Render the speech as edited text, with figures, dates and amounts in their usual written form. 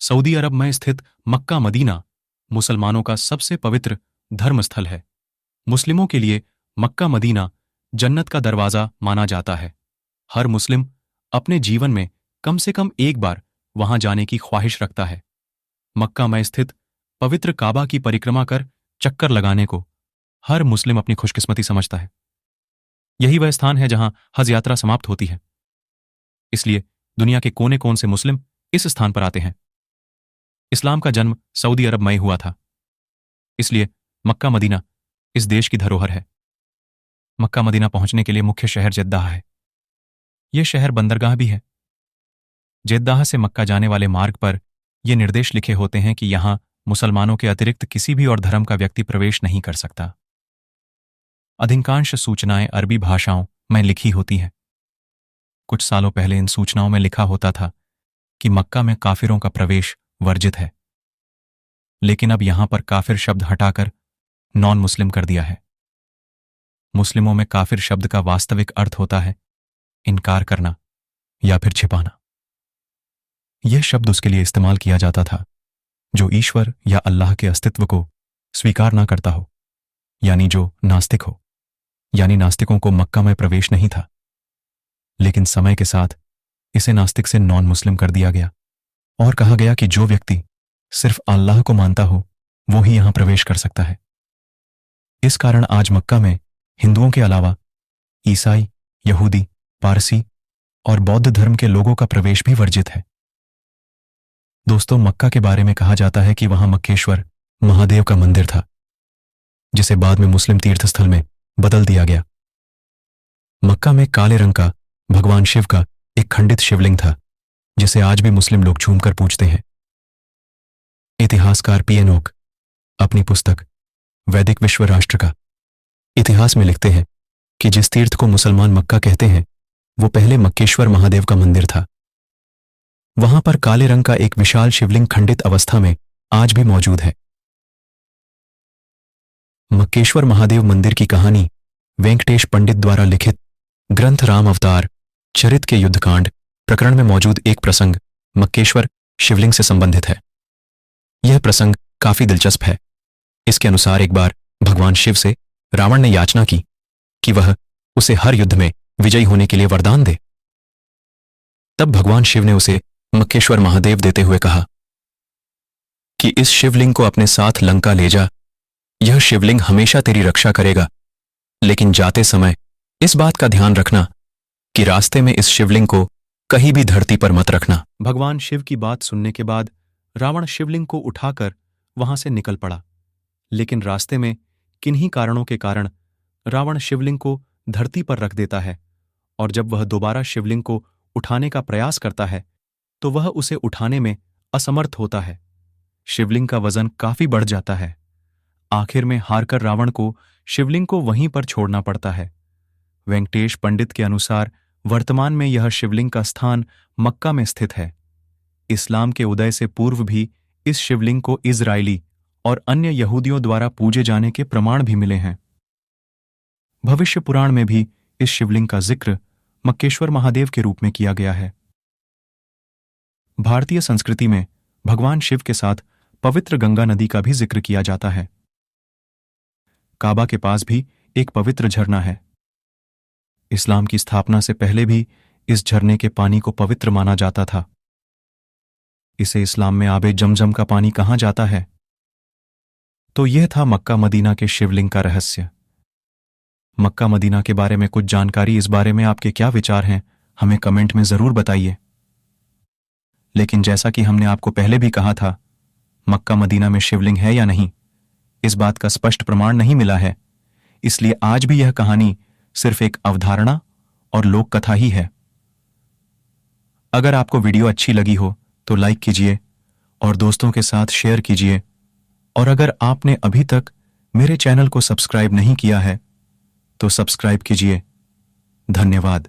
Saudi अरब में स्थित Mecca Medina मुसलमानों का सबसे पवित्र धर्म स्थल है। मुस्लिमों के लिए मक्का मदीना जन्नत का दरवाजा माना जाता है। हर मुस्लिम अपने जीवन में कम से कम एक बार वहां जाने की ख्वाहिश रखता है। मक्का में स्थित पवित्र काबा की परिक्रमा कर चक्कर लगाने को हर मुस्लिम अपनी खुशकिस्मती समझता है। यही वह स्थान है जहां हज यात्रा समाप्त होती है। इसलिए दुनिया के कोने कोन से मुस्लिम इस स्थान पर आते हैं। इस्लाम का जन्म सऊदी अरब में हुआ था, इसलिए मक्का मदीना इस देश की धरोहर है। मक्का मदीना पहुंचने के लिए मुख्य शहर जेद्दाह है। यह शहर बंदरगाह भी है। जेद्दाह से मक्का जाने वाले मार्ग पर यह निर्देश लिखे होते हैं कि यहां मुसलमानों के अतिरिक्त किसी भी और धर्म का व्यक्ति प्रवेश नहीं कर सकता। अधिकांश सूचनाएं अरबी भाषाओं में लिखी होती हैं। कुछ सालों पहले इन सूचनाओं में लिखा होता था कि मक्का में काफिरों का प्रवेश वर्जित है, लेकिन अब यहां पर काफिर शब्द हटाकर नॉन मुस्लिम कर दिया है। मुस्लिमों में काफिर शब्द का वास्तविक अर्थ होता है इनकार करना या फिर छिपाना। यह शब्द उसके लिए इस्तेमाल किया जाता था जो ईश्वर या अल्लाह के अस्तित्व को स्वीकार ना करता हो, यानी जो नास्तिक हो। यानी नास्तिकों को मक्का में प्रवेश नहीं था, लेकिन समय के साथ इसे नास्तिक से नॉन मुस्लिम कर दिया गया और कहा गया कि जो व्यक्ति सिर्फ अल्लाह को मानता हो वो ही यहां प्रवेश कर सकता है। इस कारण आज मक्का में हिंदुओं के अलावा ईसाई, यहूदी, पारसी और बौद्ध धर्म के लोगों का प्रवेश भी वर्जित है। दोस्तों, मक्का के बारे में कहा जाता है कि वहां मक्केश्वर महादेव का मंदिर था, जिसे बाद में मुस्लिम तीर्थस्थल में बदल दिया गया। मक्का में काले रंग का भगवान शिव का एक खंडित शिवलिंग था, जिसे आज भी मुस्लिम लोग झूमकर पूजते हैं। इतिहासकार पी एन ओक अपनी पुस्तक वैदिक विश्व राष्ट्र का इतिहास में लिखते हैं कि जिस तीर्थ को मुसलमान मक्का कहते हैं वो पहले मक्केश्वर महादेव का मंदिर था। वहां पर काले रंग का एक विशाल शिवलिंग खंडित अवस्था में आज भी मौजूद है। मक्केश्वर महादेव मंदिर की कहानी वेंकटेश पंडित द्वारा लिखित ग्रंथ राम अवतार चरित के युद्धकांड प्रकरण में मौजूद एक प्रसंग मक्केश्वर शिवलिंग से संबंधित है। यह प्रसंग काफी दिलचस्प है। इसके अनुसार एक बार भगवान शिव से रावण ने याचना की कि वह उसे हर युद्ध में विजयी होने के लिए वरदान दे। तब भगवान शिव ने उसे मक्केश्वर महादेव देते हुए कहा कि इस शिवलिंग को अपने साथ लंका ले जा। यह शिवलिंग हमेशा तेरी रक्षा करेगा, लेकिन जाते समय इस बात का ध्यान रखना कि रास्ते में इस शिवलिंग को कहीं भी धरती पर मत रखना। भगवान शिव की बात सुनने के बाद रावण शिवलिंग को उठाकर वहां से निकल पड़ा, लेकिन रास्ते में किन्हीं कारणों के कारण रावण शिवलिंग को धरती पर रख देता है, और जब वह दोबारा शिवलिंग को उठाने का प्रयास करता है तो वह उसे उठाने में असमर्थ होता है। शिवलिंग का वजन काफी बढ़ जाता है। आखिर में हारकर रावण को शिवलिंग को वहीं पर छोड़ना पड़ता है। वेंकटेश पंडित के अनुसार वर्तमान में यह शिवलिंग का स्थान मक्का में स्थित है। इस्लाम के उदय से पूर्व भी इस शिवलिंग को इजरायली और अन्य यहूदियों द्वारा पूजे जाने के प्रमाण भी मिले हैं। भविष्य पुराण में भी इस शिवलिंग का जिक्र मक्केश्वर महादेव के रूप में किया गया है। भारतीय संस्कृति में भगवान शिव के साथ पवित्र गंगा नदी का भी जिक्र किया जाता है। काबा के पास भी एक पवित्र झरना है। इस्लाम की स्थापना से पहले भी इस झरने के पानी को पवित्र माना जाता था। इसे इस्लाम में आबे जमजम का पानी कहा जाता है। तो यह था मक्का मदीना के शिवलिंग का रहस्य। मक्का मदीना के बारे में कुछ जानकारी, इस बारे में आपके क्या विचार हैं हमें कमेंट में जरूर बताइए। लेकिन जैसा कि हमने आपको पहले भी कहा था, मक्का मदीना में शिवलिंग है या नहीं, इस बात का स्पष्ट प्रमाण नहीं मिला है। इसलिए आज भी यह कहानी सिर्फ एक अवधारणा और लोक कथा ही है। अगर आपको वीडियो अच्छी लगी हो तो लाइक कीजिए और दोस्तों के साथ शेयर कीजिए। और अगर आपने अभी तक मेरे चैनल को सब्सक्राइब नहीं किया है तो सब्सक्राइब कीजिए। धन्यवाद।